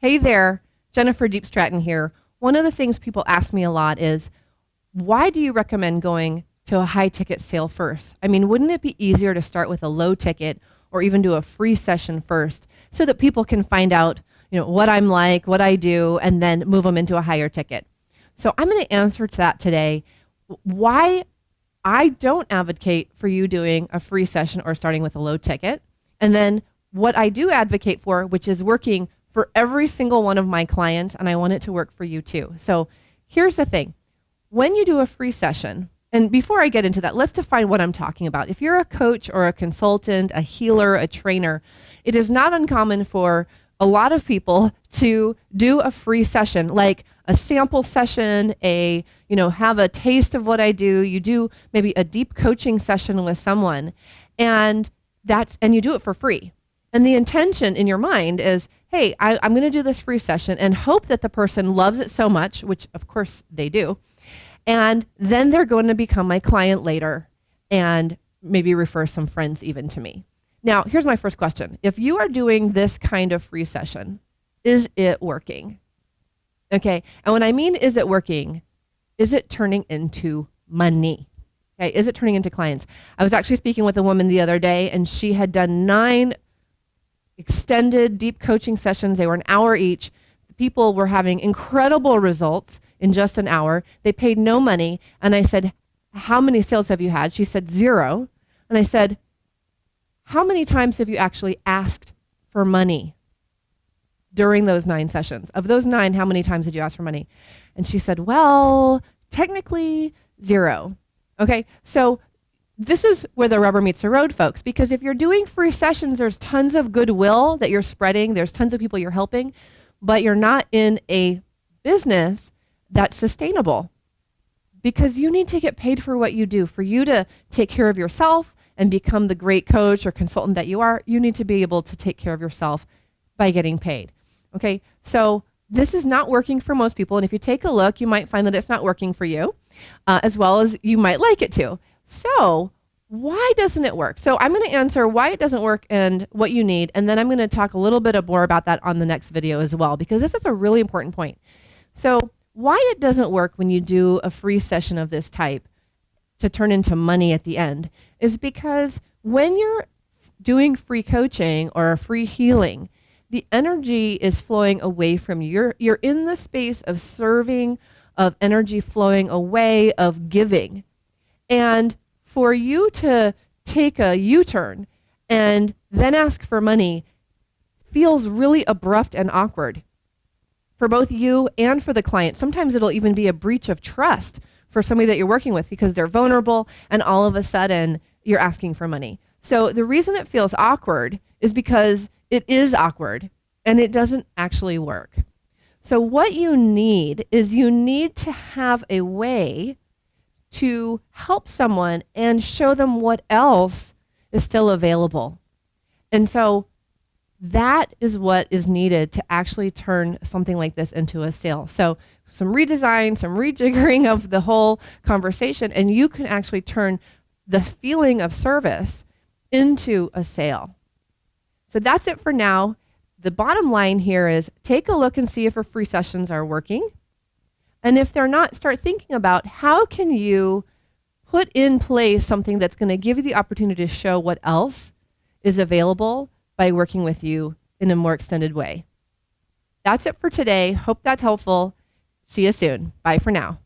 Hey there, Jennifer Diepstraten here. One of the things people ask me a lot is, why do you recommend going to a high ticket sale first? I mean, wouldn't it be easier to start with a low ticket or even do a free session first so that people can find out, what I'm like, what I do, and then move them into a higher ticket? So I'm going to answer to that today, why I don't advocate for you doing a free session or starting with a low ticket. And then what I do advocate for, which is working for every single one of my clients, and I want it to work for you too. So here's the thing. When you do a free session, and before I get into that, let's define what I'm talking about. If you're a coach or a consultant, a healer, a trainer, it is not uncommon for a lot of people to do a free session, like a sample session, have a taste of what I do. You do maybe a deep coaching session with someone, and you do it for free. And the intention in your mind is, hey, I'm going to do this free session and hope that the person loves it so much, which of course they do. And then they're going to become my client later and maybe refer some friends even to me. Now, here's my first question. If you are doing this kind of free session, is it working? Okay. And when I mean, is it working, is it turning into money? Okay. Is it turning into clients? I was actually speaking with a woman the other day, and she had done 9 extended deep coaching sessions. They were an hour each. The people were having incredible results in just an hour. They paid no money. And I said, how many sales have you had? She said 0. And I said, how many times have you actually asked for money during those 9 sessions? Of those 9, how many times did you ask for money? And she said, well, technically 0. Okay, so this is where the rubber meets the road, folks, because if you're doing free sessions, there's tons of goodwill that you're spreading. There's tons of people you're helping, but you're not in a business that's sustainable, because you need to get paid for what you do. For you to take care of yourself and become the great coach or consultant that you are, you need to be able to take care of yourself by getting paid. Okay, so this is not working for most people. And if you take a look, you might find that it's not working for you, as well as you might like it to. So why doesn't it work? So I'm going to answer why it doesn't work and what you need. And then I'm going to talk a little bit more about that on the next video as well, because this is a really important point. So why it doesn't work when you do a free session of this type to turn into money at the end is because when you're doing free coaching or free healing, the energy is flowing away from you. You're in the space of serving, of energy flowing away, of giving. And for you to take a U-turn and then ask for money feels really abrupt and awkward for both you and for the client. Sometimes it'll even be a breach of trust for somebody that you're working with because they're vulnerable and all of a sudden you're asking for money. So the reason it feels awkward is because it is awkward and it doesn't actually work. So what you need is you need to have a way to help someone and show them what else is still available. And so that is what is needed to actually turn something like this into a sale. So some redesign, some rejiggering of the whole conversation, and you can actually turn the feeling of service into a sale. So that's it for now. The bottom line here is take a look and see if our free sessions are working. And if they're not, start thinking about how can you put in place something that's going to give you the opportunity to show what else is available by working with you in a more extended way. That's it for today. Hope that's helpful. See you soon. Bye for now.